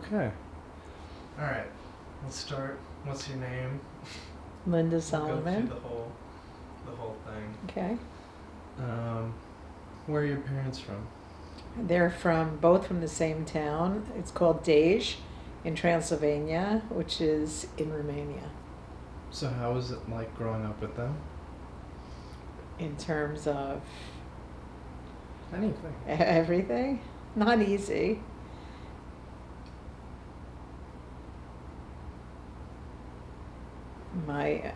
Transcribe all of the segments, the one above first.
Okay. All right. Let's start. What's your name? Linda We'll go through Salamon. the whole thing. Okay. Where are your parents from? They're both from the same town. It's called Dej in Transylvania, which is in Romania. So how was it like growing up with them? In terms of Anything. everything, not easy. I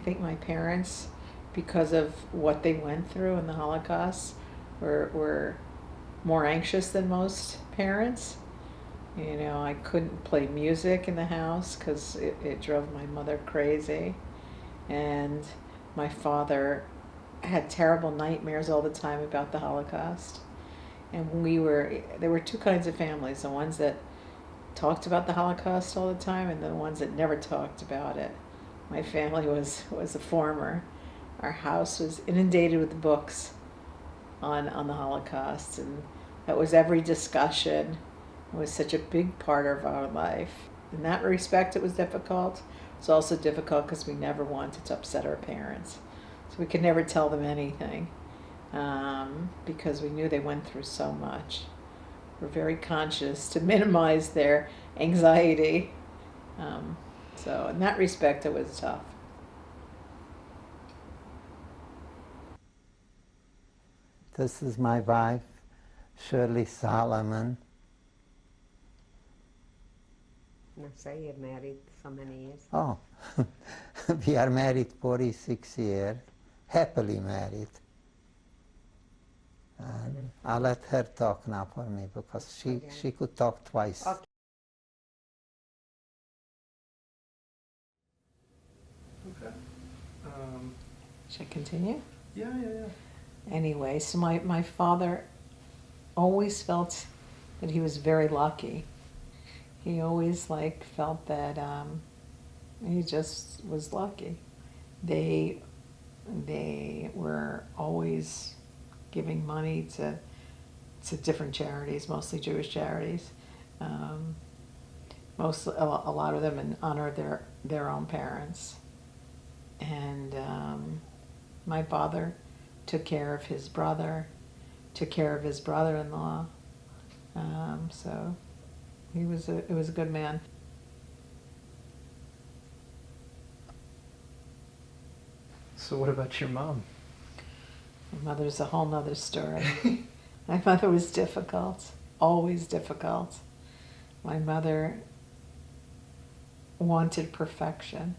think my parents, because of what they went through in the Holocaust, were more anxious than most parents. You know, I couldn't play music in the house because it drove my mother crazy. And my father had terrible nightmares all the time about the Holocaust. And there were two kinds of families, the ones that talked about the Holocaust all the time and the ones that never talked about it. My family was the former. Our house was inundated with books on the Holocaust, and that was every discussion. It was such a big part of our life. In that respect, it was difficult. It's also difficult because we never wanted to upset our parents. So we could never tell them anything because we knew they went through so much. We're very conscious to minimize their anxiety. So in that respect, it was tough. This is my wife, Shirley Salamon. Now say you're married so many years. Oh, we are married 46 years, happily married. And I'll let her talk now for me because she could talk twice. Okay. Okay. Should I continue? Yeah. Anyway, so my father always felt that he was very lucky. He always felt that he just was lucky. They were always giving money to different charities, mostly Jewish charities. A lot of them in honor of their own parents. And my father took care of his brother, took care of his brother-in-law. So it was a good man. So what about your mom? My mother's a whole nother story. My mother was difficult, always difficult. My mother wanted perfection,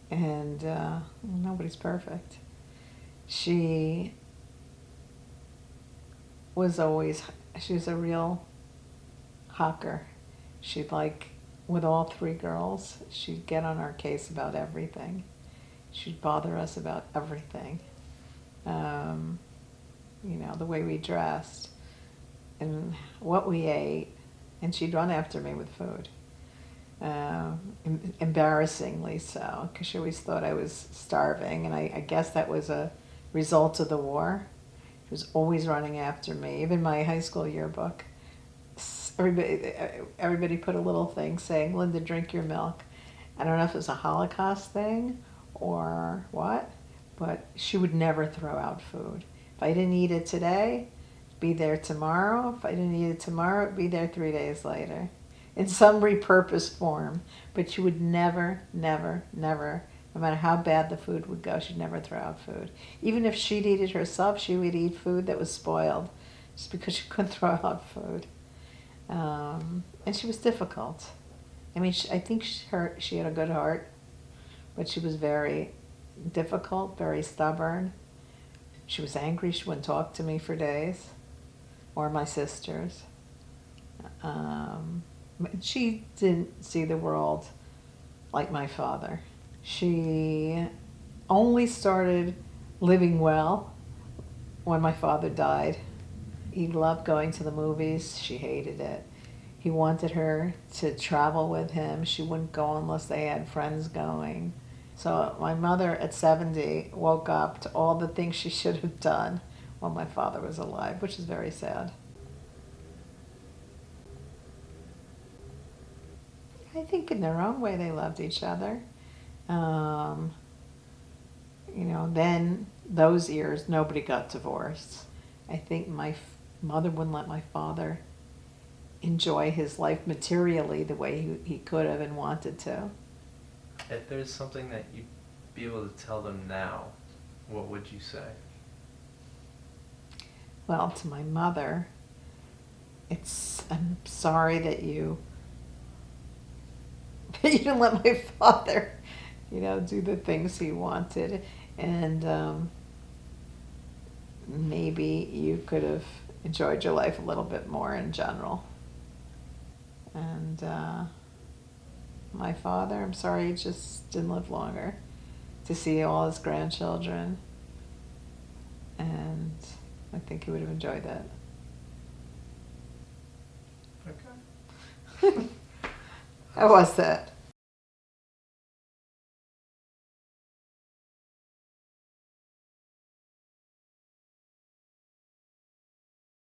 and nobody's perfect. She was a real hawker. She'd with all three girls, she'd get on our case about everything. She'd bother us about everything. The way we dressed and what we ate, and she'd run after me with food. Embarrassingly so, because she always thought I was starving, and I guess that was a result of the war. She was always running after me. Even my high school yearbook, everybody put a little thing saying, "Linda, drink your milk." I don't know if it was a Holocaust thing or what, but she would never throw out food. If I didn't eat it today, it'd be there tomorrow. If I didn't eat it tomorrow, it'd be there 3 days later in some repurposed form. But she would never, never, never, no matter how bad the food would go, she'd never throw out food. Even if she'd eat it herself, she would eat food that was spoiled just because she couldn't throw out food. And she was difficult. I mean, I think she had a good heart, but she was very difficult, very stubborn. She was angry. She wouldn't talk to me for days, or my sisters. She didn't see the world like my father. She only started living well when my father died. He loved going to the movies. She hated it. He wanted her to travel with him. She wouldn't go unless they had friends going. So my mother at 70 woke up to all the things she should have done while my father was alive, which is very sad. think in their own way they loved each other. You know, then those years nobody got divorced. I think my mother wouldn't let my father enjoy his life materially the way he could have and wanted to. If there's something that you'd be able to tell them now, what would you say? Well, to my mother, I'm sorry that you didn't let my father, you know, do the things he wanted, and maybe you could have enjoyed your life a little bit more in general. And my father, I'm sorry, he just didn't live longer to see all his grandchildren, and I think he would have enjoyed that. Okay. How was that?